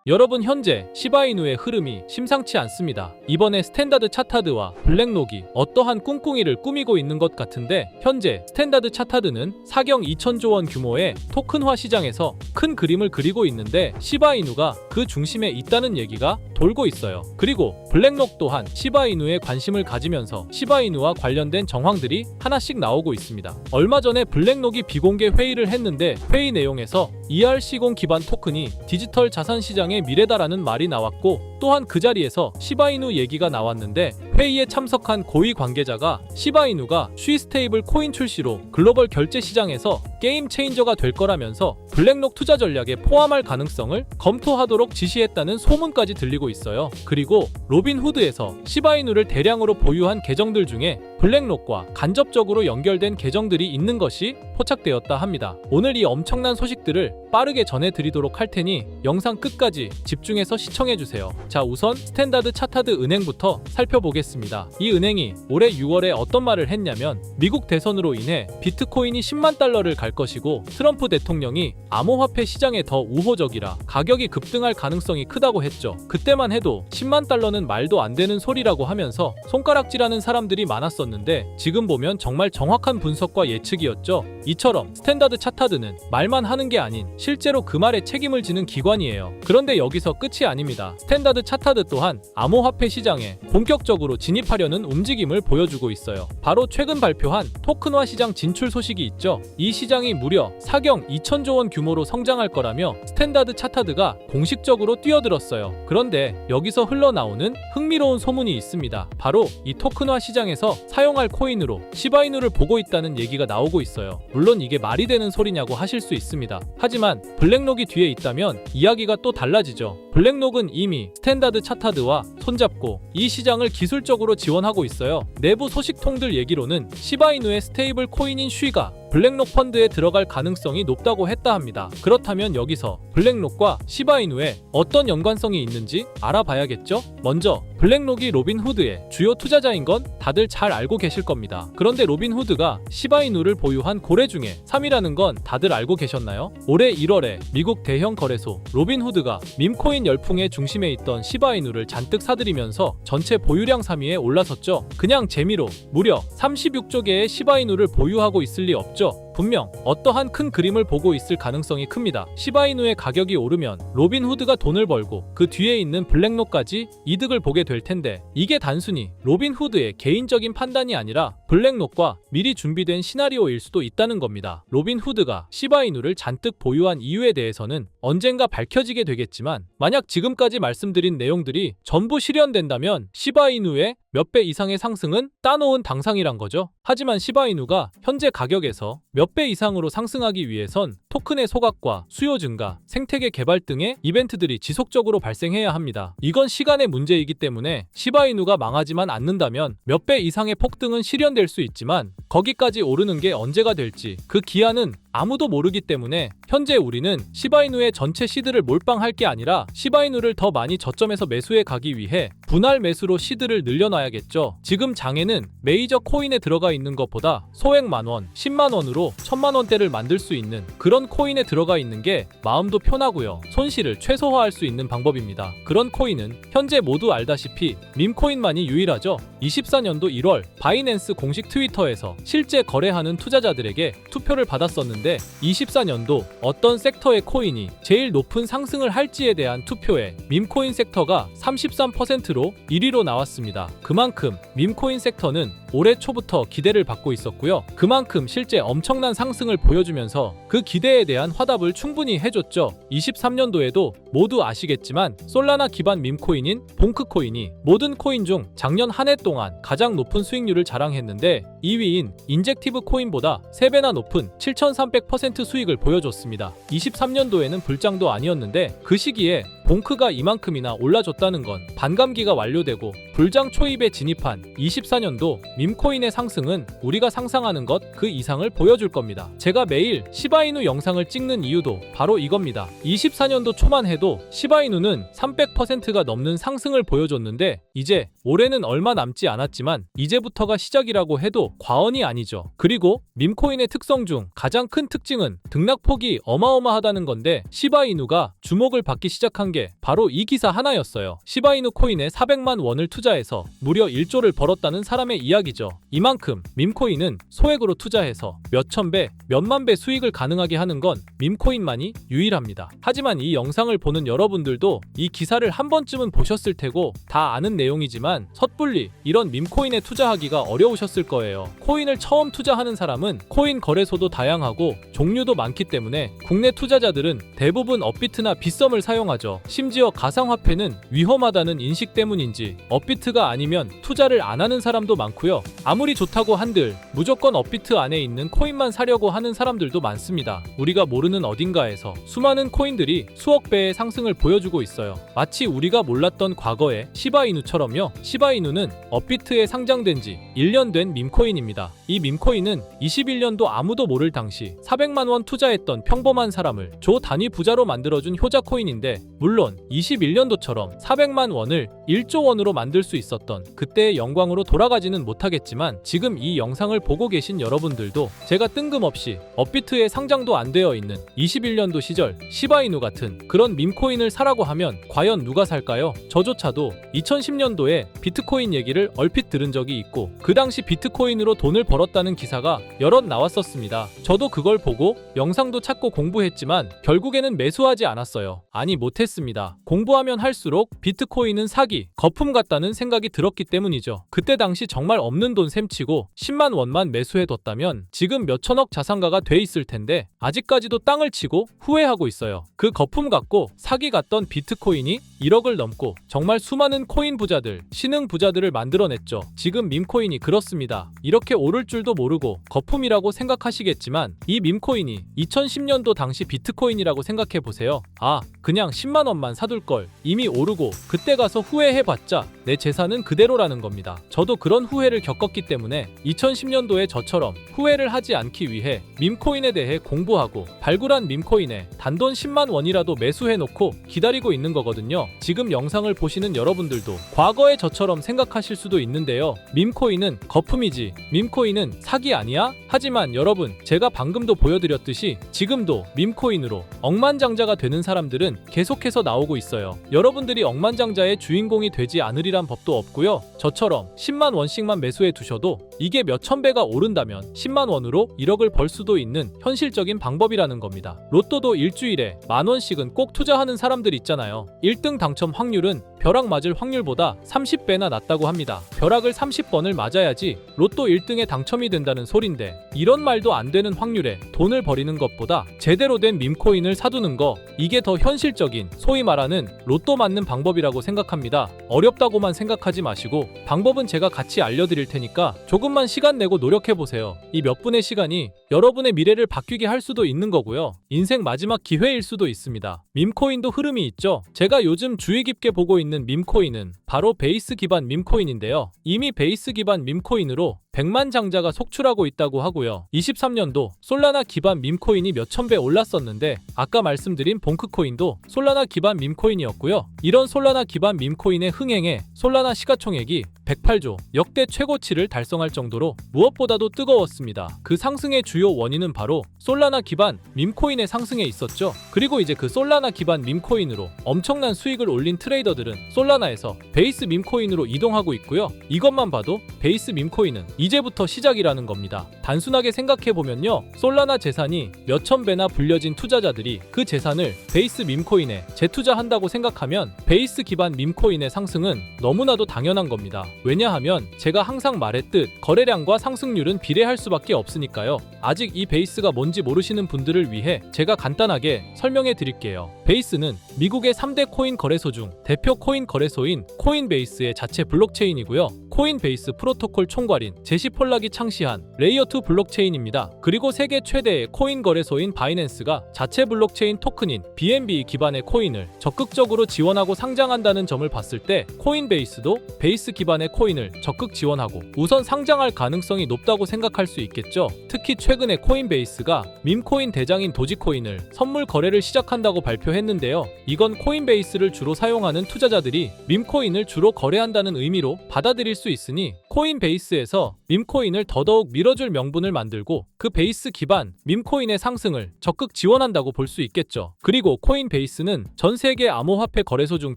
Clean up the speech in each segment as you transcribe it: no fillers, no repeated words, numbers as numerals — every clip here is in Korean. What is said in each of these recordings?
여러분, 현재 시바이누의 흐름이 심상치 않습니다. 이번에 스탠다드 차타드와 블랙록이 어떠한 꿍꿍이를 꾸미고 있는 것 같은데, 현재 스탠다드 차타드는 사경 2000조 원 규모의 토큰화 시장에서 큰 그림을 그리고 있는데 시바이누가 그 중심에 있다는 얘기가 돌고 있어요. 그리고 블랙록 또한 시바이누에 관심을 가지면서 시바이누와 관련된 정황들이 하나씩 나오고 있습니다. 얼마 전에 블랙록이 비공개 회의를 했는데 회의 내용에서 ERC0 기반 토큰이 디지털 자산 시장의 미래다라는 말이 나왔고, 또한 그 자리에서 시바이누 얘기가 나왔는데 회의에 참석한 고위 관계자가 시바이누가 쉬스테이블 코인 출시로 글로벌 결제 시장에서 게임 체인저가 될 거라면서 블랙록 투자 전략에 포함할 가능성을 검토하도록 지시했다는 소문까지 들리고 있어요. 그리고 로빈후드에서 시바이누를 대량으로 보유한 계정들 중에 블랙록과 간접적으로 연결된 계정들이 있는 것이 포착되었다 합니다. 오늘 이 엄청난 소식들을 빠르게 전해드리도록 할 테니 영상 끝까지 집중해서 시청해주세요. 자, 우선 스탠다드 차타드 은행부터 살펴보겠습니다. 이 은행이 올해 6월에 어떤 말을 했냐면, 미국 대선으로 인해 비트코인이 10만 달러를 갈 것이고 트럼프 대통령이 암호화폐 시장에 더 우호적이라 가격이 급등할 가능성이 크다고 했죠. 그때만 해도 10만 달러는 말도 안 되는 소리라고 하면서 손가락질하는 사람들이 많았었는데, 지금 보면 정말 정확한 분석과 예측이었죠. 이처럼 스탠다드 차타드는 말만 하는 게 아닌 실제로 그 말에 책임을 지는 기관이에요. 그런데 여기서 끝이 아닙니다. 스탠다드 차타드 또한 암호화폐 시장에 본격적으로 진입하려는 움직임을 보여주고 있어요. 바로 최근 발표한 토큰화 시장 진출 소식이 있죠. 이 시장이 무려 사경 2000조 원 규모로 성장할 거라며 스탠다드 차타드가 공식적으로 뛰어들었어요. 그런데 여기서 흘러나오는 흥미로운 소문이 있습니다. 바로 이 토큰화 시장에서 사용할 코인으로 시바이누를 보고 있다는 얘기가 나오고 있어요. 물론 이게 말이 되는 소리냐고 하실 수 있습니다. 하지만 블랙록이 뒤에 있다면 이야기가 또 달라지죠. 블랙록은 이미 스탠다드 차타드와 손잡고 이 시장을 기술적으로 지원하고 있어요. 내부 소식통들 얘기로는 시바이누의 스테이블 코인인 쉬가 블랙록 펀드에 들어갈 가능성이 높다고 했다 합니다. 그렇다면 여기서 블랙록과 시바이누에 어떤 연관성이 있는지 알아봐야겠죠? 먼저 블랙록이 로빈후드의 주요 투자자인 건 다들 잘 알고 계실 겁니다. 그런데 로빈후드가 시바이누를 보유한 고래 중에 3위라는 건 다들 알고 계셨나요? 올해 1월에 미국 대형 거래소 로빈후드가 밈코인 열풍의 중심에 있던 시바이누를 잔뜩 사들이면서 전체 보유량 3위에 올라섰죠. 그냥 재미로 무려 36조 개의 시바이누를 보유하고 있을 리 없죠. 분명 어떠한 큰 그림을 보고 있을 가능성이 큽니다. 시바이누의 가격이 오르면 로빈후드가 돈을 벌고 그 뒤에 있는 블랙록까지 이득을 보게 될 텐데, 이게 단순히 로빈후드의 개인적인 판단이 아니라 블랙록과 미리 준비된 시나리오일 수도 있다는 겁니다. 로빈후드가 시바이누를 잔뜩 보유한 이유에 대해서는 언젠가 밝혀지게 되겠지만, 만약 지금까지 말씀드린 내용들이 전부 실현된다면 시바이누의 몇 배 이상의 상승은 따놓은 당상이란 거죠. 하지만 시바이누가 현재 가격에서 몇 배 이상으로 상승하기 위해선 토큰의 소각과 수요 증가, 생태계 개발 등의 이벤트들이 지속적으로 발생해야 합니다. 이건 시간의 문제이기 때문에 시바이누가 망하지만 않는다면 몇 배 이상의 폭등은 실현될 수 있지만, 거기까지 오르는 게 언제가 될지 그 기한은 아무도 모르기 때문에 현재 우리는 시바이누의 전체 시드를 몰빵할 게 아니라 시바이누를 더 많이 저점에서 매수해 가기 위해 분할 매수로 시드를 늘려놔야겠죠. 지금 장에는 메이저 코인에 들어가 있는 것보다 소액 만원, 10만원으로 1000만원대를 만들 수 있는 그런 코인에 들어가 있는 게 마음도 편하고요. 손실을 최소화할 수 있는 방법입니다. 그런 코인은 현재 모두 알다시피 밈코인만이 유일하죠. 24년도 1월 바이낸스 공식 트위터에서 실제 거래하는 투자자들에게 투표를 받았었는데, 24년도 어떤 섹터의 코인이 제일 높은 상승을 할지에 대한 투표에 밈코인 섹터가 33%로 1위로 나왔습니다. 그만큼 밈코인 섹터는 올해 초부터 기대를 받고 있었고요. 그만큼 실제 엄청난 상승을 보여주면서 그 기대에 대한 화답을 충분히 해줬죠. 23년도에도 모두 아시겠지만 솔라나 기반 밈코인인 봉크코인이 모든 코인 중 작년 한 해 동안 가장 높은 수익률을 자랑했는데, 2위인 인젝티브 코인보다 3배나 높은 7300% 수익을 보여줬습니다. 23년도에는 불장도 아니었는데 그 시기에 봉크가 이만큼이나 올라줬다는 건 반감기가 완료되고 불장 초입에 진입한 24년도 밈코인의 상승은 우리가 상상하는 것 그 이상을 보여줄 겁니다. 제가 매일 시바이누 영상을 찍는 이유도 바로 이겁니다. 24년도 초만 해도 시바이누는 300%가 넘는 상승을 보여줬는데 이제 올해는 얼마 남지 않았지만 이제부터가 시작이라고 해도 과언이 아니죠. 그리고 밈코인의 특성 중 가장 큰 특징은 등락폭이 어마어마하다는 건데 시바이누가 주목을 받기 시작한 게 바로 이 기사 하나였어요. 시바이누 코인에 400만 원을 투자해서 무려 1조를 벌었다는 사람의 이야기죠. 이만큼 밈코인은 소액으로 투자해서 몇천 배, 몇만 배 수익을 가능하게 하는 건 밈코인만이 유일합니다. 하지만 이 영상을 보는 여러분들도 이 기사를 한 번쯤은 보셨을 테고 다 아는 내용이지만 섣불리 이런 밈코인에 투자하기가 어려우셨을 거예요. 코인을 처음 투자하는 사람은 코인 거래소도 다양하고 종류도 많기 때문에 국내 투자자들은 대부분 업비트나 빗썸을 사용하죠. 심지어 가상화폐는 위험하다는 인식 때문인지 업비트가 아니면 투자를 안 하는 사람도 많고요. 아무리 좋다고 한들 무조건 업비트 안에 있는 코인만 사려고 하는 사람들도 많습니다. 우리가 모르는 어딘가에서 수많은 코인들이 수억 배의 상승을 보여주고 있어요. 마치 우리가 몰랐던 과거의 시바이누처럼요. 시바이누는 업비트에 상장된 지 1년 된 밈코인입니다. 이 밈코인은 21년도 아무도 모를 당시 400만 원 투자했던 평범한 사람을 조 단위 부자로 만들어준 효자 코인인데 물론 21년도처럼 400만 원을 1조 원으로 만들 수 있었던 그때의 영광으로 돌아가지는 못하겠지만 지금 이 영상을 보고 계신 여러분들도 제가 뜬금없이 업비트에 상장도 안 되어 있는 21년도 시절 시바이누 같은 그런 밈코인을 사라고 하면 과연 누가 살까요? 저조차도 2010년도에 비트코인 얘기를 얼핏 들은 적이 있고 그 당시 비트코인으로 돈을 벌었다는 기사가 여럿 나왔었습니다. 저도 그걸 보고 영상도 찾고 공부했지만 결국에는 매수하지 않았어요. 아니 못했습니다. 공부하면 할수록 비트코인은 사기, 거품 같다는 생각이 들었기 때문이죠. 그때 당시 정말 없는 돈 셈치고 10만 원만 매수해뒀다면 지금 몇천억 자산가가 돼 있을 텐데 아직까지도 땅을 치고 후회하고 있어요. 그 거품 같고 사기 같던 비트코인이 1억을 넘고 정말 수많은 코인 부자들, 신흥 부자들을 만들어냈죠. 지금 밈코인이 그렇습니다. 이렇게 오를 줄도 모르고 거품이라고 생각하시겠지만 이 밈코인이 2010년도 당시 비트코인이라고 생각해보세요. 아, 그냥 10만 원만 사둘 걸. 이미 오르고 그때 가서 후회해봤자 내 재산은 그대로라는 겁니다. 저도 그런 후회를 겪었기 때문에 2010년도에 저처럼 후회를 하지 않기 위해 밈코인에 대해 공부하고 발굴한 밈코인에 단돈 10만 원이라도 매수해놓고 기다리고 있는 거거든요. 지금 영상을 보시는 여러분들도 과거의 저처럼 생각하실 수도 있는데요. 밈코인은 거품이지 밈코인은 사기 아니야? 하지만 여러분, 제가 방금도 보여드렸듯이 지금도 밈코인으로 억만장자가 되는 사람들은 계속해서 나오고 있어요. 여러분들이 억만장자의 주인공이 되지 않으리란 법도 없고요. 저처럼 10만 원씩만 매수해 두셔도 이게 몇천 배가 오른다면 10만 원으로 1억을 벌 수도 있는 현실적인 방법이라는 겁니다. 로또도 일주일에 만 원씩은 꼭 투자하는 사람들 있잖아요. 1등 당첨 확률은 벼락 맞을 확률보다 30배나 낮다고 합니다. 벼락을 30번을 맞아야지 로또 1등에 당첨이 된다는 소린데 이런 말도 안 되는 확률에 돈을 버리는 것보다 제대로 된 밈코인을 사두는 거, 이게 더 현실적인 소위 말하는 로또 맞는 방법이라고 생각합니다. 어렵다고만 생각하지 마시고 방법은 제가 같이 알려드릴 테니까 조금만 시간 내고 노력해보세요. 이 몇 분의 시간이 여러분의 미래를 바뀌게 할 수도 있는 거고요. 인생 마지막 기회일 수도 있습니다. 밈코인도 흐름이 있죠. 제가 요즘 주의 깊게 보고 있는 밈코인은 바로 베이스 기반 밈코인인데요. 이미 베이스 기반 밈코인으로 100만 장자가 속출하고 있다고 하고요. 23년도 솔라나 기반 밈코인이 몇천 배 올랐었는데 아까 말씀드린 봉크코인도 솔라나 기반 밈코인이었고요. 이런 솔라나 기반 밈코인의 흥행에 솔라나 시가총액이 108조, 역대 최고치를 달성할 정도로 무엇보다도 뜨거웠습니다. 그 상승의 주요 원인은 바로 솔라나 기반 밈코인의 상승에 있었죠. 그리고 이제 그 솔라나 기반 밈코인으로 엄청난 수익을 올린 트레이더들은 솔라나에서 베이스 밈코인으로 이동하고 있고요. 이것만 봐도 베이스 밈코인은 이제부터 시작이라는 겁니다. 단순하게 생각해보면요, 솔라나 재산이 몇천 배나 불려진 투자자들이 그 재산을 베이스 밈코인에 재투자한다고 생각하면 베이스 기반 밈코인의 상승은 너무나도 당연한 겁니다. 왜냐하면 제가 항상 말했듯 거래량과 상승률은 비례할 수밖에 없으니까요. 아직 이 베이스가 뭔지 모르시는 분들을 위해 제가 간단하게 설명해 드릴게요. 베이스는 미국의 3대 코인 거래소 중 대표 코인 거래소인 코인베이스의 자체 블록체인이고요. 코인베이스 프로토콜 총괄인 제시 폴락이 창시한 레이어2 레이어2 블록체인입니다. 그리고 세계 최대의 코인 거래소인 바이낸스가 자체 블록체인 토큰인 BNB 기반의 코인을 적극적으로 지원하고 상장한다는 점을 봤을 때 코인베이스도 베이스 기반의 코인을 적극 지원하고 우선 상장할 가능성이 높다고 생각할 수 있겠죠. 특히 최근에 코인베이스가 밈코인 대장인 도지코인을 선물 거래를 시작한다고 발표했는데요. 이건 코인베이스를 주로 사용하는 투자자들이 밈코인을 주로 거래한다는 의미로 받아들일 수 있으니 코인베이스에서 밈코인을 더더욱 밀어줄 명분을 만들고 그 베이스 기반 밈코인의 상승을 적극 지원한다고 볼 수 있겠죠. 그리고 코인베이스는 전 세계 암호화폐 거래소 중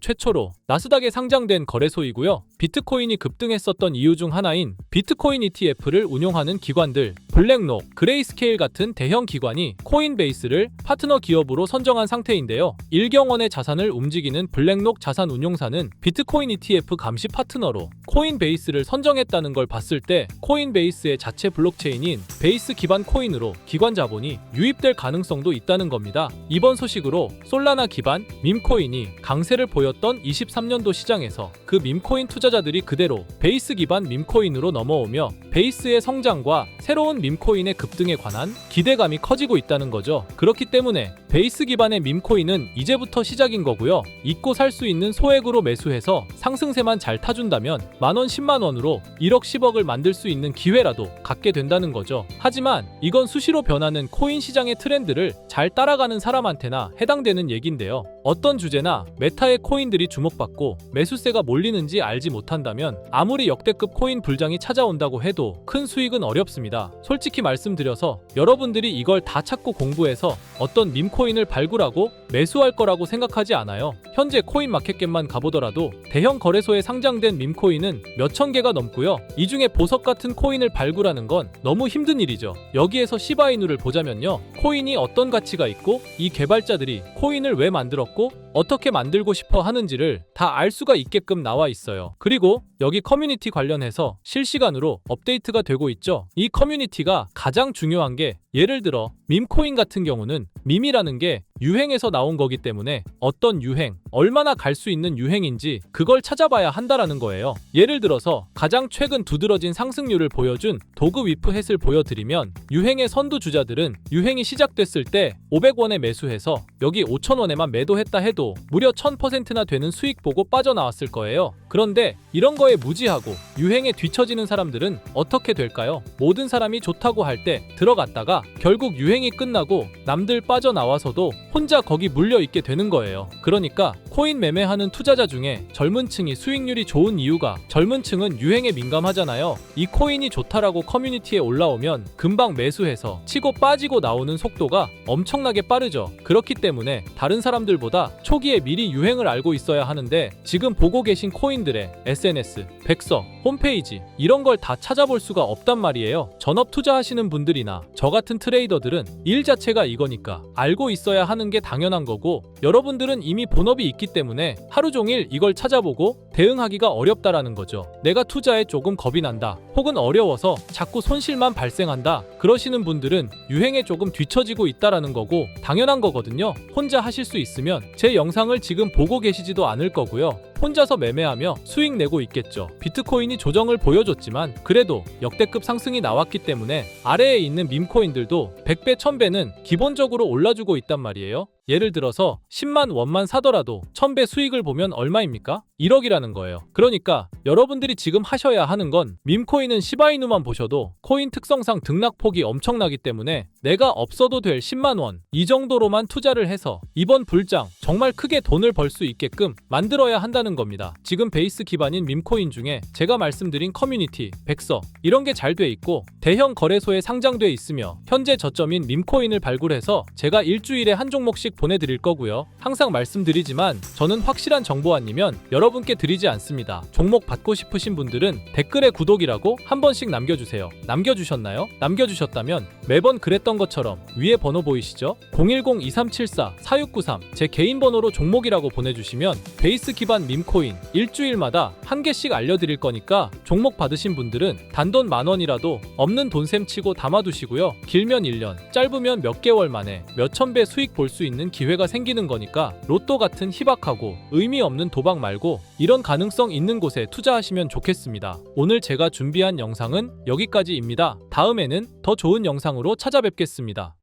최초로 나스닥에 상장된 거래소이고요. 비트코인이 급등했었던 이유 중 하나인 비트코인 ETF를 운용하는 기관들 블랙록, 그레이스케일 같은 대형 기관이 코인베이스를 파트너 기업으로 선정한 상태인데요. 1경 원의 자산을 움직이는 블랙록 자산운용사는 비트코인 ETF 감시 파트너로 코인베이스를 선정했다는 걸 봤을 때 코인베이스의 자체 블록체인인 베이스 기반 코인으로 기관 자본이 유입될 가능성도 있다는 겁니다. 이번 소식으로 솔라나 기반 밈코인이 강세를 보였던 23년도 시장에서 그 밈코인 투자자들이 그대로 베이스 기반 밈코인으로 넘어오며 베이스의 성장과 새로운 밈코인의 급등에 관한 기대감이 커지고 있다는 거죠. 그렇기 때문에 베이스 기반의 밈코인은 이제부터 시작인 거고요. 잊고 살 수 있는 소액으로 매수해서 상승세만 잘 타준다면 만원 10만원으로 1억 10억을 만들 수 있는 기회라도 갖게 된다는 거죠. 하지만 이건 수시로 변하는 코인 시장의 트렌드를 잘 따라가는 사람한테나 해당되는 얘긴데요. 어떤 주제나 메타의 코인들이 주목받고 매수세가 몰리는지 알지 못한다면 아무리 역대급 코인 불장이 찾아온다고 해도 큰 수익은 어렵습니다. 솔직히 말씀드려서 여러분들이 이걸 다 찾고 공부해서 어떤 밈코인을 발굴하고 매수할 거라고 생각하지 않아요. 현재 코인마켓캡만 가보더라도 대형 거래소에 상장된 밈코인은 몇천 개가 넘고요. 이 중에 보석 같은 코인을 발굴하는 건 너무 힘든 일이죠. 여기에서 시바이누를 보자면요. 코인이 어떤 가치가 있고 이 개발자들이 코인을 왜 만들었고 어떻게 만들고 싶어 하는지를 다 알 수가 있게끔 나와 있어요. 그리고 여기 커뮤니티 관련해서 실시간으로 업데이트가 되고 있죠. 이 커뮤니티가 가장 중요한 게 예를 들어 밈코인 같은 경우는 밈이라는 게 유행에서 나온 거기 때문에 어떤 유행, 얼마나 갈 수 있는 유행인지 그걸 찾아봐야 한다라는 거예요. 예를 들어서 가장 최근 두드러진 상승률을 보여준 도그 위프 햇을 보여드리면 유행의 선두주자들은 유행이 시작됐을 때 500원에 매수해서 여기 5,000원에만 매도했다 해도 무려 1000%나 되는 수익 보고 빠져나왔을 거예요. 그런데 이런 거에 무지하고 유행에 뒤처지는 사람들은 어떻게 될까요? 모든 사람이 좋다고 할 때 들어갔다가 결국 유행이 끝나고 남들 빠져나와서도 혼자 거기 물려있게 되는 거예요. 그러니까 코인 매매하는 투자자 중에 젊은 층이 수익률이 좋은 이유가 젊은 층은 유행에 민감하잖아요. 이 코인이 좋다라고 커뮤니티에 올라오면 금방 매수해서 치고 빠지고 나오는 속도가 엄청나게 빠르죠. 그렇기 때문에 다른 사람들보다 초기에 미리 유행을 알고 있어야 하는데 지금 보고 계신 코인들의 SNS, 백서, 홈페이지 이런 걸 다 찾아볼 수가 없단 말이에요. 전업 투자하시는 분들이나 저 같은 트레이더들은 일 자체가 이거니까 알고 있어야 하는 게 당연한 거고 여러분들은 이미 본업이 있기 때문에 하루 종일 이걸 찾아보고 대응하기가 어렵다라는 거죠. 내가 투자에 조금 겁이 난다 혹은 어려워서 자꾸 손실만 발생한다 그러시는 분들은 유행에 조금 뒤처지고 있다라는 거고 당연한 거거든요. 혼자 하실 수 있으면 제 영상을 지금 보고 계시지도 않을 거고요. 혼자서 매매하며 수익 내고 있겠죠. 비트코인이 조정을 보여줬지만 그래도 역대급 상승이 나왔기 때문에 아래에 있는 밈코인들도 100배 1000배는 기본적으로 올라주고 있단 말이에요. 예를 들어서 10만 원만 사더라도 1000배 수익을 보면 얼마입니까? 1억이라는 거예요. 그러니까 여러분들이 지금 하셔야 하는 건 밈코인은 시바이누만 보셔도 코인 특성상 등락폭이 엄청나기 때문에 내가 없어도 될 10만 원 이 정도로만 투자를 해서 이번 불장 정말 크게 돈을 벌 수 있게끔 만들어야 한다는 겁니다. 지금 베이스 기반인 밈코인 중에 제가 말씀드린 커뮤니티, 백서 이런 게 잘 돼 있고 대형 거래소에 상장돼 있으며 현재 저점인 밈코인을 발굴해서 제가 일주일에 한 종목씩 보내드릴 거고요. 항상 말씀드리지만 저는 확실한 정보 아니면 여러분께 드리지 않습니다. 종목 받고 싶으신 분들은 댓글에 구독이라고 한 번씩 남겨주세요. 남겨주셨나요? 남겨주셨다면 매번 그랬던 것처럼 위에 번호 보이시죠? 010-2374-4693 제 개인 번호로 종목이라고 보내주시면 베이스 기반 밈코인 일주일마다 한 개씩 알려드릴 거니까 종목 받으신 분들은 단돈 10,000원이라도 없는 돈셈 치고 담아두시고요. 길면 1년, 짧으면 몇 개월 만에 몇천 배 수익 볼 수 있는 기회가 생기는 거니까 로또 같은 희박하고 의미 없는 도박 말고 마시고 이런 가능성 있는 곳에 투자하시면 좋겠습니다. 오늘 제가 준비한 영상은 여기까지입니다. 다음에는 더 좋은 영상으로 찾아뵙겠습니다.